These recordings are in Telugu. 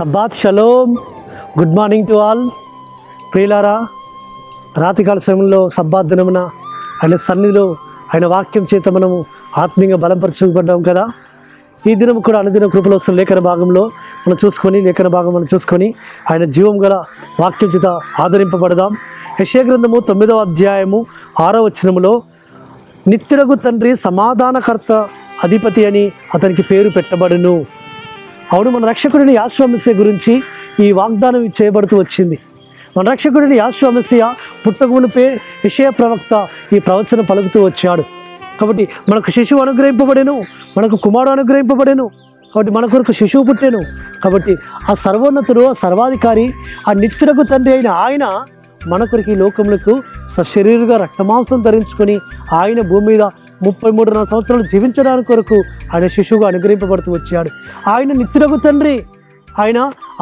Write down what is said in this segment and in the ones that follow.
Sabbath shalom. Good morning to all. ప్రియులారా, రాత్రికాల సమయంలో సబ్బాత్ దినమున ఆయన సన్నిధిలో ఆయన వాక్యం చేత మనము ఆత్మీయంగా బలపరచుకుంటాం కదా. ఈ దినం కూడా అనుదిన కృపలో వస్తున్న లేఖన భాగంలో మనం చూసుకొని ఆయన జీవం గల వాక్యం చేత ఆదరింపబడదాం. యెషయా గ్రంథము 9వ అధ్యాయము 6వ వచనములో నిత్యుడగు తండ్రి సమాధానకర్త అధిపతి అని అతనికి పేరు పెట్టబడును. అవును, మన రక్షకుడిని యేసు మెస్సియా గురించి ఈ వాగ్దానం చేయబడుతూ వచ్చింది. మన రక్షకుడిని యేసు మెస్సియా పుట్టకమునుపే యెషయా ప్రవక్త ఈ ప్రవచనం పలుకుతూ వచ్చాడు. కాబట్టి మనకు శిశువు అనుగ్రహింపబడెను, మనకు కుమారుడు అనుగ్రహింపబడెను. కాబట్టి మన కొరకు శిశువు పుట్టెను. కాబట్టి ఆ సర్వోన్నతుడు, ఆ సర్వాధికారి, ఆ నిత్యుడకు తండ్రి అయిన ఆయన మన కొరకు ఈ లోకములకు సశరీరుగా రక్తమాంసం ధరించుకొని ఆయన భూమి మీద 33.5 సంవత్సరాలు జీవించడానికి కొరకు ఆయన శిశువుగా అనుగ్రహింపబడుతూ వచ్చాడు. ఆయన నిత్యుడకు తండ్రి, ఆయన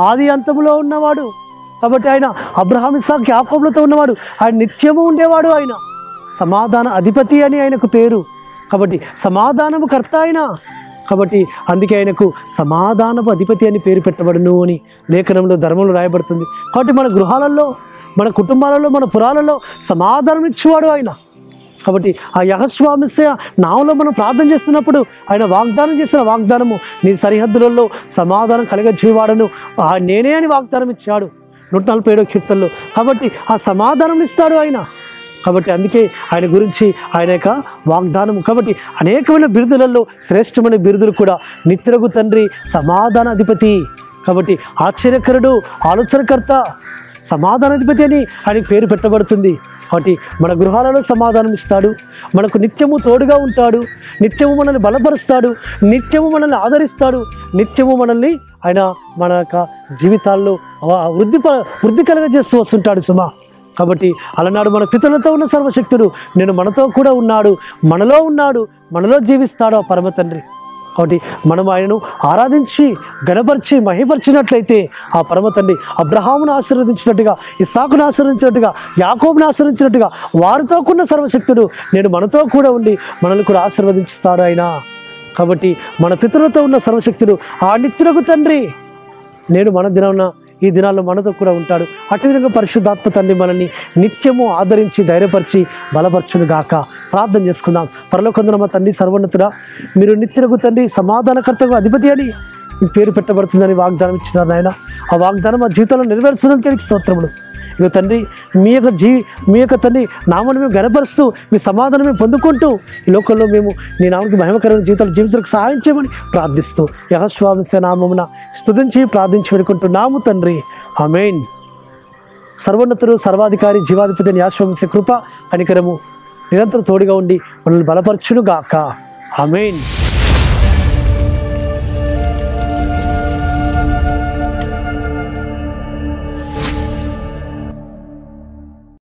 ఆది అంతములో ఉన్నవాడు. కాబట్టి ఆయన అబ్రహాం, ఇస్సాకు, యాకోబులతో ఉన్నవాడు. ఆయన నిత్యము ఉండేవాడు. ఆయన సమాధాన అధిపతి అని ఆయనకు పేరు. కాబట్టి సమాధానము కర్త ఆయన. కాబట్టి అందుకే ఆయనకు సమాధానపు అధిపతి అని పేరు పెట్టబడును అని లేఖనంలో, ధర్మంలో రాయబడుతుంది. కాబట్టి మన గృహాలలో, మన కుటుంబాలలో, మన పురాలలో సమాధానం ఇచ్చేవాడు ఆయన. కాబట్టి ఆ యెహోవా మెస్సియా నామములో మనం ప్రార్థన చేస్తున్నప్పుడు ఆయన వాగ్దానం చేసిన వాగ్దానము, నీ సరిహద్దులలో సమాధానం కలగజేవాడను నేనే అని వాగ్దానం ఇచ్చాడు 147వ కీర్తనలో. కాబట్టి ఆ సమాధానం ఇస్తాడు ఆయన. కాబట్టి అందుకే ఆయన గురించి ఆయన యొక్క వాగ్దానం. కాబట్టి అనేకమైన బిరుదులలో శ్రేష్టమైన బిరుదులు కూడా నిత్యుడగు తండ్రి, సమాధాన అధిపతి. కాబట్టి ఆశ్చర్యకరుడు, ఆలోచనకర్త, సమాధానాధిపతి అని ఆయనకు పేరు పెట్టబడుతుంది. కాబట్టి మన గృహాలలో సమాధానం ఇస్తాడు, మనకు నిత్యము తోడుగా ఉంటాడు, నిత్యము మనల్ని బలపరుస్తాడు, నిత్యము మనల్ని ఆదరిస్తాడు, నిత్యము మనల్ని ఆయన మన యొక్క జీవితాల్లో వృద్ధి కలగజేస్తూ వస్తుంటాడు సుమా. కాబట్టి అలనాడు మన పితరులతో ఉన్న సర్వశక్తుడు నేను మనతో కూడా ఉన్నాడు, మనలో ఉన్నాడు, మనలో జీవిస్తాడు ఆ పరమ తండ్రి. కాబట్టి మనం ఆయనను ఆరాధించి గణపరిచి మహిపరిచినట్లయితే ఆ పరమ తండ్రి అబ్రహామును ఆశీర్వదించినట్టుగా, ఇస్సాకును ఆశీర్వదించినట్టుగా, యాకోబును ఆశీర్వదించినట్టుగా వారితో కూడిన సర్వశక్తుడు నేను మనతో కూడా ఉండి మనల్ని కూడా ఆశీర్వదించుతాడు ఆయన. కాబట్టి మన పితరులతో ఉన్న సర్వశక్తుడు ఆ నిత్యుడకు తండ్రి నేను మన దినాన ఈ దినాల్లో మనతో కూడా ఉంటాడు. అటువిధంగా పరిశుద్ధాత్మ తండ్రి మనల్ని నిత్యము ఆదరించి ధైర్యపరిచి బలపరచును గాక. ప్రార్థన చేసుకుందాం. పరలోకందున మా తండ్రి సర్వోన్నతుడా, మీరు నిత్యుడకు తండ్రి, సమాధానకర్తకు అధిపతి అని మీ పేరు పెట్టబడుతుందని వాగ్దానం ఇచ్చినారు నాయన. ఆ వాగ్దానం మా జీవితంలో నెరవేర్చున్నందుకు స్తోత్రములు. ఇక తండ్రి, మీ యొక్క తండ్రి నామను మేము గణపరుస్తూ మీ సమాధానం మేము పొందుకుంటూ ఈ లోకంలో మేము నీ నామానికి మహిమకరమైన జీవితాలు జీవించడానికి సహాయం చేయమని ప్రార్థిస్తూ యెహోవా మెస్సియా నామమున స్తుతించి ప్రార్థించి వేడుకుంటున్నాము తండ్రి. ఆమేన్. సర్వోన్నతుడు, సర్వాధికారి, జీవాధిపతి యెహోవా మెస్సియా కృప కనికరము నిరంతరం తోడుగా ఉండి మనల్ని బలపరచును గాక. ఆమేన్.